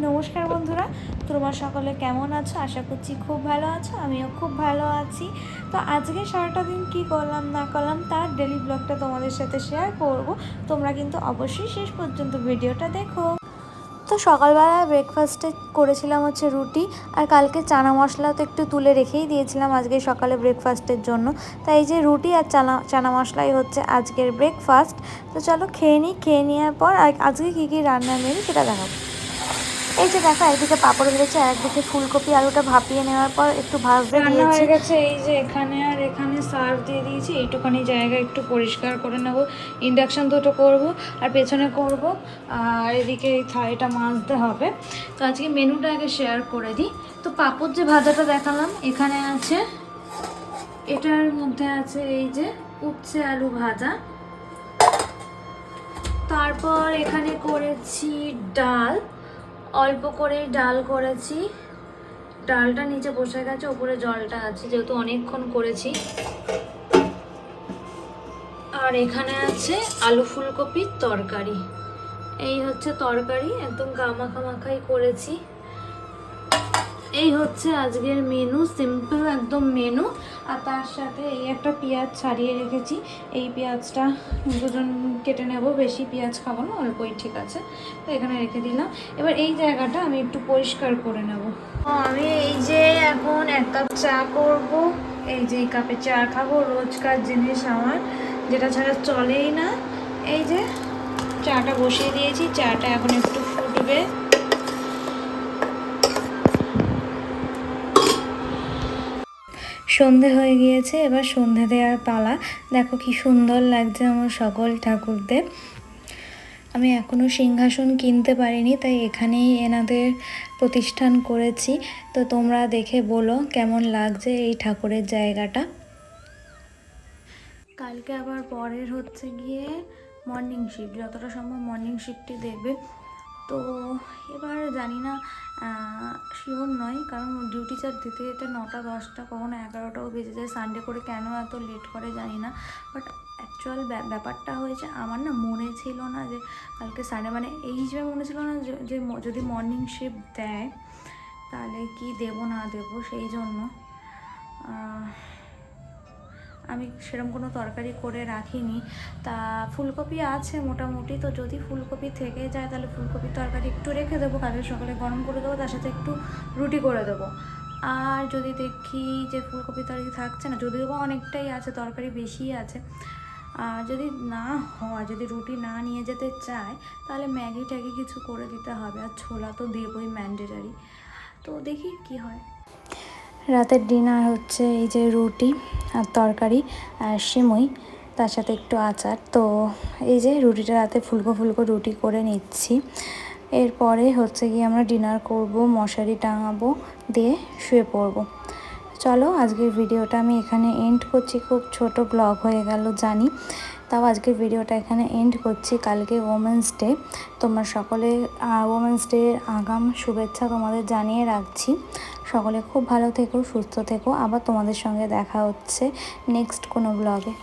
নমস্কার বন্ধুরা, তোমরা সকলে কেমন আছো? আশা করছি খুব ভালো আছো, আমিও খুব ভালো আছি। তো আজকে সারাটা দিন কী করলাম না করলাম তার ডেলি ব্লগটা তোমাদের সাথে শেয়ার করব। তোমরা কিন্তু অবশ্যই শেষ পর্যন্ত ভিডিওটা দেখো। তো সকালবেলা ব্রেকফাস্টে করেছিলাম হচ্ছে রুটি, আর কালকে চানা মশলা তো একটু তুলে রেখেই দিয়েছিলাম আজকে সকালে ব্রেকফাস্টের জন্য। তাই এই যে রুটি আর চানা মশলাই হচ্ছে আজকের ব্রেকফাস্ট। তো চলো খেয়ে নিই, খেয়ে নেওয়ার পর আজকে কী কী রান্না মেরে সেটা দেখাবো। এই যে দেখো, একদিকে পাঁপড় ভেজেছি আর একদিকে ফুলকপি আলুটা ভাপিয়ে নেওয়ার পর একটু ভাজতে দিয়েছি। রান্না হয়ে গেছে। এই যে এখানে আর এখানে সার্ভ দিয়ে দিয়েছি। এইটুখানি জায়গা একটু পরিষ্কার করে নেব, ইন্ডাকশান দুটো করব আর পেছনে করব, আর এদিকে এই থালিটা মাজতে হবে। তো আজকে মেনুটা আগে শেয়ার করে দিই। তো পাঁপড় যে ভাজাটা দেখালাম এখানে আছে, এটার মধ্যে আছে এই যে উচ্ছে আলু ভাজা। তারপর এখানে করেছি ডাল, অল্প করেই ডাল করেছি। ডালটা নিচে বসে গেছে, উপরে জলটা আছে যেহেতু অনেকক্ষণ করেছি। আর এখানে আছে আলু ফুলকপির তরকারি। এই হচ্ছে তরকারি, একদম গামাখামাখাই করেছি। এই হচ্ছে আজকের মেনু, সিম্পল একদম মেনু। আর তার সাথে এই একটা পেঁয়াজ ছাড়িয়ে রেখেছি, এই পেঁয়াজটা দুজন কেটে নেব, বেশি পেঁয়াজ খাবো না, অল্পই ঠিক আছে। তো এখানে রেখে দিলাম। এবার এই জায়গাটা আমি একটু পরিষ্কার করে নেব। আমি এই যে এখন 1 কাপ চা করব। এই যে এই কাপে চা খাবো, রোজকার জিনিস আমার, যেটা ছাড়া চলেই না। এই যে চাটা বসিয়ে দিয়েছি, চাটা এখন একটু ফুটবে। সন্ধে হয়ে গিয়েছে, এবার সন্ধে দেওয়ার পালা। দেখো কি সুন্দর লাগছে আমার সকল ঠাকুরদের। আমি এখনও সিংহাসন কিনতে পারিনি, তাই এখানেই এনাদের প্রতিষ্ঠান করেছি। তো তোমরা দেখে বলো কেমন লাগছে এই ঠাকুরের জায়গাটা। কালকে আবার পরের হচ্ছে গিয়ে মর্নিং শিফট, যতটা সম্ভব মর্নিং শিফটই দেবে। তো এবার জানি না, শিওর নয়, কারণ ডিউটি চার্জ দিতে যেতে 9টা 10টা কখনো 11টাও বেজে যায়। সানডে করে কেন এত লেট করে জানি না, বাট অ্যাকচুয়াল ব্যাপারটা হয়েছে আমার না মনে ছিল না যে কালকে সানডে, মানে এই হিসেবে মনে ছিল না যে যদি মর্নিং শিফট দেয় তাহলে কি দেবো না দেবো, সেই জন্য আমি সেরকম কোনো তরকারি করে রাখিনি। তা ফুলকপি আছে মোটামুটি, তো যদি ফুলকপি থেকে যায় তাহলে ফুলকপির তরকারি একটু রেখে দেবো, কালকে সকালে গরম করে দেবো, তার সাথে একটু রুটি করে দেবো। আর যদি দেখি যে ফুলকপি তরকারি থাকছে না, যদিও বা অনেকটাই আছে, তরকারি বেশি আছে, আর যদি না হয়, যদি রুটি না নিয়ে যেতে চায় তাহলে ম্যাগি ট্যাগি কিছু করে দিতে হবে। আর ছোলা তো দেবই ম্যান্ডেটারি, তো দেখি কি হয়। রাতের ডিনার হচ্ছে এই যে রুটি আর তরকারি আর সিমুই, তার সাথে একটু আচার। তো এই যে রুটিটা রাতে ফুলকো ফুলকো রুটি করে নিচ্ছি। এরপরে হচ্ছে গিয়ে আমরা ডিনার করব, মশারি টাঙাবো, দিয়ে শুয়ে পড়বো। চলো আজকের ভিডিওটা আমি এখানে এন্ড করছি। খুব ছোট ব্লগ হয়ে গেল জানি, তাও আজকের ভিডিওটা এখানে এন্ড করছি। কালকে ওমেন্স ডে, তোমরা সকলে ওমেন্স ডের আগাম শুভেচ্ছা তোমাদের জানিয়ে রাখছি। সকলে খুব ভালো থেকো, সুস্থ থেকো। আবার তোমাদের সঙ্গে দেখা হচ্ছে নেক্সট কোনো ব্লগে।